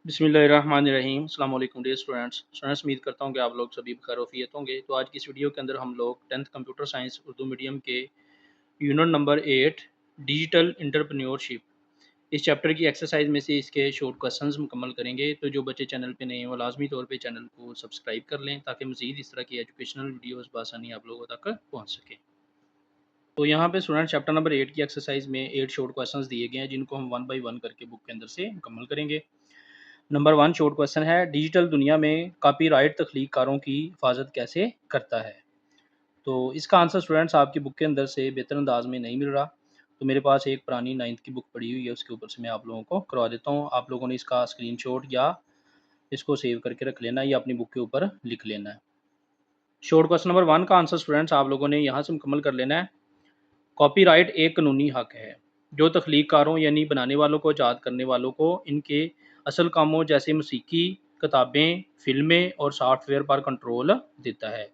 बिस्मिल्लाहिर्रहमानिर्रहीम। अस्सलाम वालेकुम डियर स्टूडेंट्स, उम्मीद करता हूँ कि आप लोग सभी खैरियत होंगे। तो आज की इस वीडियो के अंदर हम लोग 10th computer science Urdu medium के यूनिट नंबर 8 डिजिटल एंटरप्रेन्योरशिप इस चैप्टर की एक्सरसाइज में से इसके शॉर्ट क्वेश्चंस मुकम्मल करेंगे। तो जो बच्चे चैनल पे नए हैं वो लाजमी तौर पे चैनल को सब्सक्राइब कर लें ताकि मज़ीद इस तरह की एजुकेशनल वीडियोज़ बआसानी आप लोगों तक पहुँच सकें। तो यहाँ पे स्टूडेंट चैप्टर नंबर 8 की एक्सरसाइज में 8 शॉर्ट क्वेश्चंस दिए गए हैं जिनको हम 1 बाय 1 करके बुक के अंदर से मुकम्मल करेंगे। नंबर 1 शॉर्ट क्वेश्चन है, डिजिटल दुनिया में कॉपीराइट तख्लीककारों की हिफाजत कैसे करता है। तो इसका आंसर स्टूडेंट्स आपकी बुक के अंदर से बेहतर अंदाज में नहीं मिल रहा। तो मेरे पास एक पुरानी 9th की बुक पड़ी हुई है, उसके ऊपर से मैं आप लोगों को करवा देता हूँ। आप लोगों ने इसका स्क्रीनशॉट या इसको सेव करके रख लेना है या अपनी बुक के ऊपर लिख लेना है। शॉर्ट क्वेश्चन नंबर 1 का आंसर स्टूडेंट्स आप लोगों ने यहाँ से मुकम्मल कर लेना है। कॉपीराइट एक कानूनी हक है जो तख्लीककारों यानी बनाने वालों को आज़ाद करने वालों को इनके असल कामों जैसे मौसीकी, किताबें, फिल्में और सॉफ्टवेयर पर कंट्रोल देता है।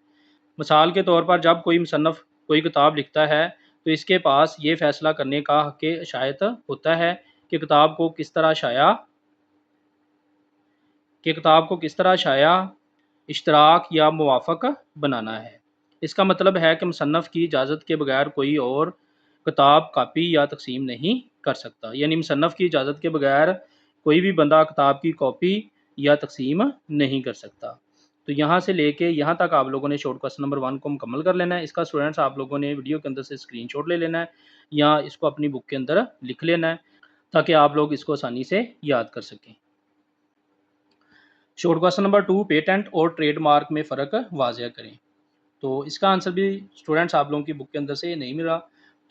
मिसाल के तौर पर जब कोई मुसन्नफ़ कोई किताब लिखता है तो इसके पास ये फ़ैसला करने का हक़ इशाअत होता है कि किताब को किस तरह शाया, इश्तराक या मुवाफ़क़ बनाना है। इसका मतलब है कि मुसन्नफ़ की इजाज़त के बगैर कोई और किताब कॉपी या तक़सीम नहीं कर सकता। यानी मुसन्नफ़ की इजाज़त के बगैर कोई भी बंदा किताब की कॉपी या तक़सीम नहीं कर सकता। तो यहाँ से लेके यहाँ तक आप लोगों ने शॉर्ट क्वेश्चन नंबर 1 को मुकम्मल कर लेना है। इसका स्टूडेंट्स आप लोगों ने वीडियो के अंदर से स्क्रीनशॉट ले लेना है या इसको अपनी बुक के अंदर लिख लेना है ताकि आप लोग इसको आसानी से याद कर सकें। शॉर्ट क्वेश्चन नंबर 2, पेटेंट और ट्रेडमार्क में फ़र्क वाज़िया करें। तो इसका आंसर भी स्टूडेंट्स आप लोगों की बुक के अंदर से नहीं मिला,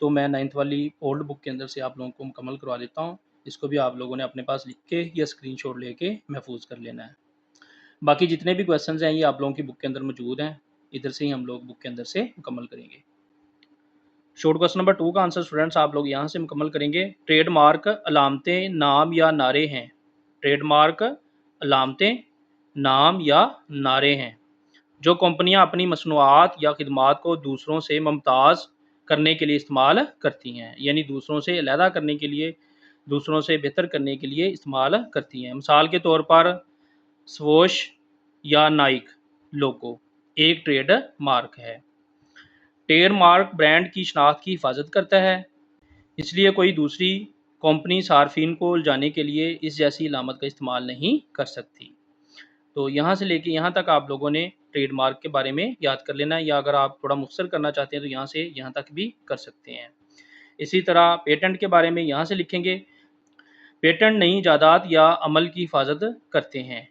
तो मैं 9th वाली ओल्ड बुक के अंदर से आप लोगों को मुकम्मल करवा देता हूँ। इसको भी आप लोगों ने अपने पास लिख के या स्क्रीनशॉट लेके महफूज कर लेना है। बाकी जितने भी क्वेश्चंस हैं ये आप लोगों की बुक के अंदर मौजूद हैं, इधर से ही हम लोग बुक के अंदर से मुकम्मल करेंगे। शॉर्ट क्वेश्चन नंबर 2 का आंसर स्टूडेंट्स आप लोग यहाँ से मुकम्मल करेंगे। ट्रेडमार्क अलामतें, नाम या नारे हैं। ट्रेडमार्क अलामतें, नाम या नारे हैं जो कंपनियां अपनी मसनूआत या खिदमात को दूसरों से मुमताज़ करने के लिए इस्तेमाल करती हैं, यानी दूसरों से अलहदा करने के लिए, दूसरों से बेहतर करने के लिए इस्तेमाल करती हैं। मिसाल के तौर पर स्वोश या नाइक लोगो एक ट्रेड मार्क है। ट्रेड मार्क ब्रांड की शनाख्त की हिफाजत करता है, इसलिए कोई दूसरी कंपनी सार्फिन को उलझाने के लिए इस जैसी अलामत का इस्तेमाल नहीं कर सकती। तो यहाँ से लेके यहाँ तक आप लोगों ने ट्रेडमार्क के बारे में याद कर लेना है, या अगर आप थोड़ा मुख्तसर करना चाहते हैं तो यहाँ से यहाँ तक भी कर सकते हैं। इसी तरह पेटेंट के बारे में यहाँ से लिखेंगे। पेटेंट नई इजादात या अमल की हिफाजत करते हैं,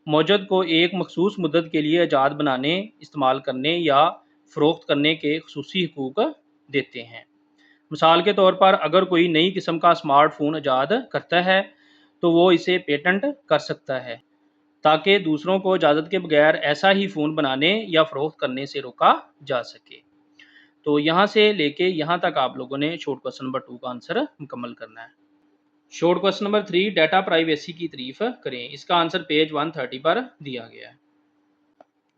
मौजूद को एक मखसूस मुद्दत के लिए आज़ाद बनाने, इस्तेमाल करने या फ़रोख्त करने के खुसूसी हुकूक देते हैं। मिसाल के तौर पर अगर कोई नई किस्म का स्मार्टफोन आज़ाद करता है तो वो इसे पेटेंट कर सकता है ताकि दूसरों को इजाज़त के बगैर ऐसा ही फ़ोन बनाने या फ़रोख्त करने से रोका जा सके। तो यहाँ से लेके यहाँ तक आप लोगों ने शॉर्ट क्वेश्चन नंबर 2 का आंसर मुकम्मल करना है। Short question number 3, data privacy की तारीफ करें। इसका आंसर पेज 130 पर दिया गया है।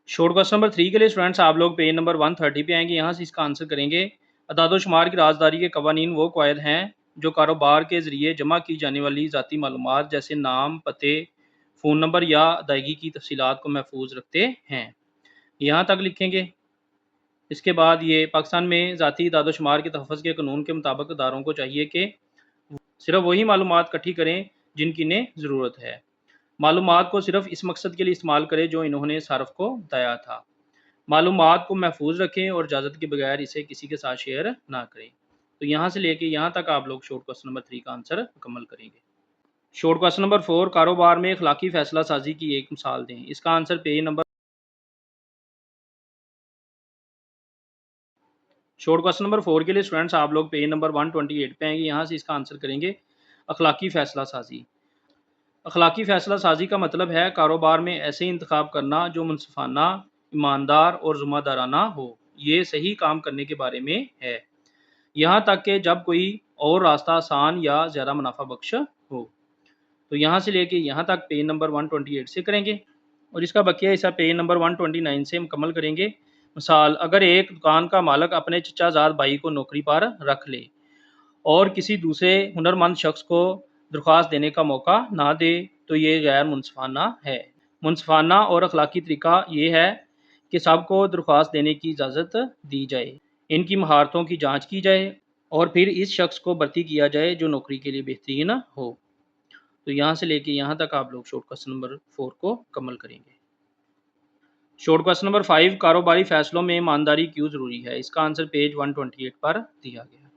शॉर्ट क्वेश्चन नंबर 3 के लिए स्टूडेंट्स आप लोग पेज नंबर 130 पे आएंगे, यहाँ से इसका आंसर करेंगे। अदाद शुमार की राजदारी के कवानीन वो क़वायद हैं जो कारोबार के ज़रिए जमा की जाने वाली ज़ाती मालूमात जैसे नाम, पते, फ़ोन नंबर या अदायगी की तफसीलात को महफूज रखते हैं। यहाँ तक लिखेंगे। इसके बाद ये पाकिस्तान में ज़ाती अदाद शुमार के तहफ़्फ़ुज़ के कानून के मुताबिक इदारों को चाहिए कि सिर्फ वही मालूमात इकट्ठी करें जिनकी इन्हें ज़रूरत है। मालूमात को सिर्फ इस मकसद के लिए इस्तेमाल करें जो इन्होंने सार्फ को बताया था। मालूमात को महफूज रखें और इजाज़त के बगैर इसे किसी के साथ शेयर ना करें। तो यहाँ से लेके यहाँ तक आप लोग शॉर्ट क्वेश्चन नंबर 3 का आंसर मुकम्मल करेंगे। शॉर्ट क्वेश्चन नंबर 4, कारोबार में अखलाकी फ़ैसला साजी की एक मिसाल दें। इसका answer page number short question number 4 के लिए स्टूडेंट्स आप लोग पेज नंबर 128 पे आएंगे, यहाँ से इसका आंसर करेंगे। अखलाकी फ़ैसला साजी। अखलाकी फ़ैसला साजी का मतलब है कारोबार में ऐसे इंतखाब करना जो मुनसिफाना, ईमानदार और ज़िम्मेदाराना हो। ये सही काम करने के बारे में है, यहाँ तक कि जब कोई और रास्ता आसान या ज़्यादा मुनाफा बख्श हो। तो यहाँ से लेके यहाँ तक पेज नंबर 128 से करेंगे और इसका बकिया हिस्सा पेज नंबर 129 से मुकम्मल करेंगे। मिसाल, अगर एक दुकान का मालिक अपने चचाजाद भाई को नौकरी पर रख ले और किसी दूसरे हुनरमंद शख्स को درخواست دینے کا موقع نہ دے تو یہ غیر منصفانہ ہے۔ منصفانہ اور اخلاقی طریقہ یہ ہے کہ سب کو درخواست دینے کی اجازت دی جائے، ان کی مہارتوں کی جانچ کی جائے اور پھر اس شخص کو بھرتی کیا جائے جو نوکری کے لیے بہترین ہو۔ تو یہاں سے لے کے یہاں تک آپ لوگ شارٹ کوسچن نمبر 4 کو مکمل کریں گے۔ شارٹ کوسچن نمبر 5، کاروباری فیصلوں میں ایمانداری کیوں ضروری ہے؟ اس کا آنسر پیج 128 پر دیا گیا ہے۔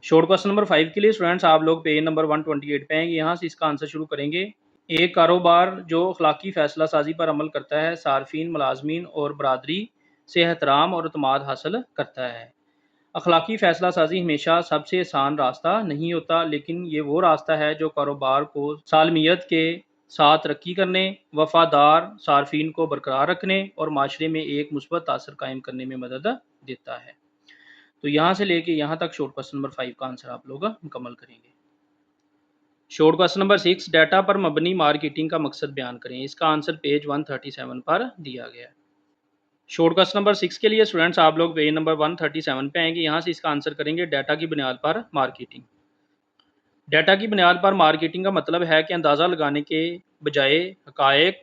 شارٹ کوسچن نمبر 5 کے لیے اسٹوڈنٹس آپ لوگ پیج نمبر 128 پہ آئیں گے، یہاں سے اس کا آنسر شروع کریں گے۔ ایک کاروبار جو اخلاقی فیصلہ سازی پر عمل کرتا ہے، صارفین، ملازمین اور برادری سے احترام اور اعتماد حاصل کرتا ہے۔ اخلاقی فیصلہ سازی ہمیشہ سب سے آسان راستہ نہیں ہوتا، لیکن یہ وہ راستہ ہے جو کاروبار کو سالمیت کے ساتھ ترقی کرنے، وفادار صارفین کو برقرار رکھنے اور معاشرے میں ایک مثبت تاثر قائم کرنے میں مدد دیتا ہے۔ تو یہاں سے لے کے یہاں تک شارٹ کوسچن نمبر 5 کا آنسر آپ لوگ مکمل کریں گے۔ شارٹ کوسچن نمبر 6، ڈیٹا پر مبنی مارکیٹنگ کا مقصد بیان کریں۔ اس کا آنسر پیج 137 پر دیا گیا ہے۔ شارٹ کوسچن نمبر 6 کے لیے اسٹوڈنٹس آپ لوگ پیج نمبر 137 پہ آئیں گے، یہاں سے اس کا آنسر کریں گے ڈیٹا کی بنیاد پر مارکیٹنگ۔ ڈیٹا کی بنیاد پر مارکیٹنگ کا مطلب ہے کہ اندازہ لگانے کے بجائے حقائق،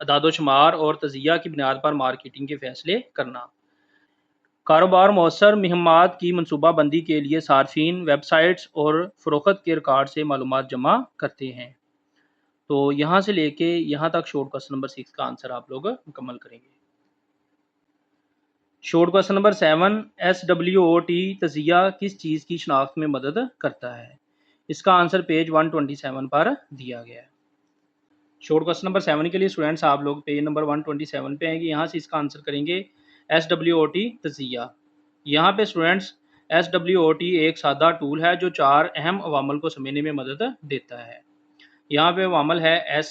اعداد و شمار اور تجزیہ کی بنیاد پر مارکیٹنگ کے فیصلے کرنا۔ کاروبار مؤثر مہمات کی منصوبہ بندی کے لیے صارفین، ویب سائٹس اور فروخت کے ریکارڈ سے معلومات جمع کرتے ہیں۔ تو یہاں سے لے کے یہاں تک شارٹ کوسچن نمبر 6 کا آنسر آپ لوگ مکمل کریں گے۔ شارٹ کوسچن نمبر 7، SWOT تجزیہ کس چیز کی شناخت میں مدد کرتا ہے؟ اس کا آنسر پیج 127 پر دیا گیا ہے۔ شارٹ کوسچن نمبر 7 کے لیے اسٹوڈنٹس آپ لوگ پیج نمبر 127 پہ آئیں گے، یہاں سے اس کا آنسر کریں گے SWOT تجزیہ۔ یہاں پہ اسٹوڈنٹس SWOT ایک سادہ ٹول ہے جو 4 اہم عوامل کو سمجھنے میں مدد دیتا ہے۔ یہاں پہ عوامل ہے S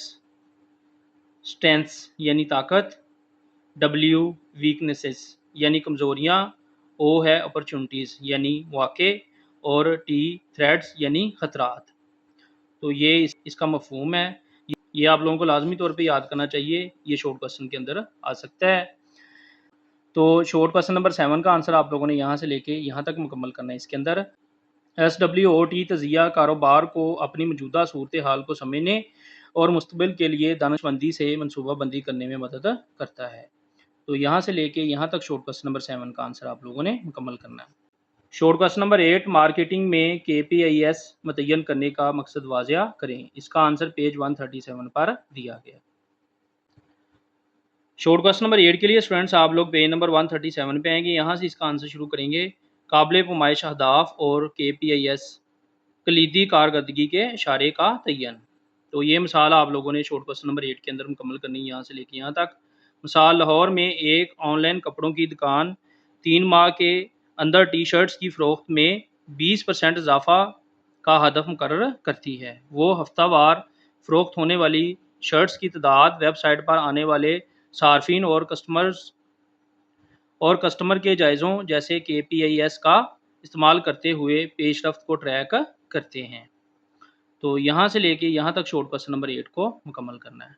اسٹرینث یعنی طاقت، W ویکنیسز یعنی کمزوریاں، O ہے اپرچونٹیز یعنی مواقع، اور T تھریٹس یعنی خطرات۔ تو یہ اس کا مفہوم ہے، یہ آپ لوگوں کو لازمی طور پہ یاد کرنا چاہیے، یہ شارٹ کوسچن کے اندر آ سکتا ہے۔ تو شارٹ کوسچن نمبر 7 کا آنسر آپ لوگوں نے یہاں سے لے کے یہاں تک مکمل کرنا ہے۔ اس کے اندر SWOT تجزیہ کاروبار کو اپنی موجودہ صورتحال کو سمجھنے اور مستقبل کے لیے دانش مندی سے منصوبہ بندی کرنے میں مدد کرتا ہے۔ تو یہاں سے لے کے یہاں تک شارٹ کوسچن نمبر 7 کا آنسر آپ لوگوں نے مکمل کرنا ہے۔ شارٹ کوسچن نمبر 8، مارکیٹنگ میں KPIs متعین کرنے کا مقصد واضح کریں۔ اس کا آنسر پیج 137 پر دیا گیا۔ شارٹ کوسچن نمبر 8 کے لیے اسٹوڈنٹس آپ لوگ پیج نمبر 137 پہ آئیں گے، یہاں سے اس کا آنسر شروع کریں گے۔ قابل پیمائش اہداف اور KPIs کلیدی کارکردگی کے اشارے کا تعین۔ تو یہ مثال آپ لوگوں نے شارٹ کوسچن نمبر 8 کے اندر مکمل کرنی ہے، یہاں سے لے کے یہاں تک۔ مثال، لاہور میں ایک آن لائن کپڑوں کی دکان 3 ماہ کے اندر ٹی شرٹس کی فروخت میں 20% اضافہ کا ہدف مقرر کرتی ہے۔ وہ ہفتہ وار فروخت ہونے والی شرٹس کی تعداد، ویب سائٹ پر آنے والے صارفین اور کسٹمر کے جائزوں جیسے KPIs کا استعمال کرتے ہوئے پیش رفت کو ٹریک کرتے ہیں۔ تو یہاں سے لے کے یہاں تک شارٹ کوسچن نمبر 8 کو مکمل کرنا ہے۔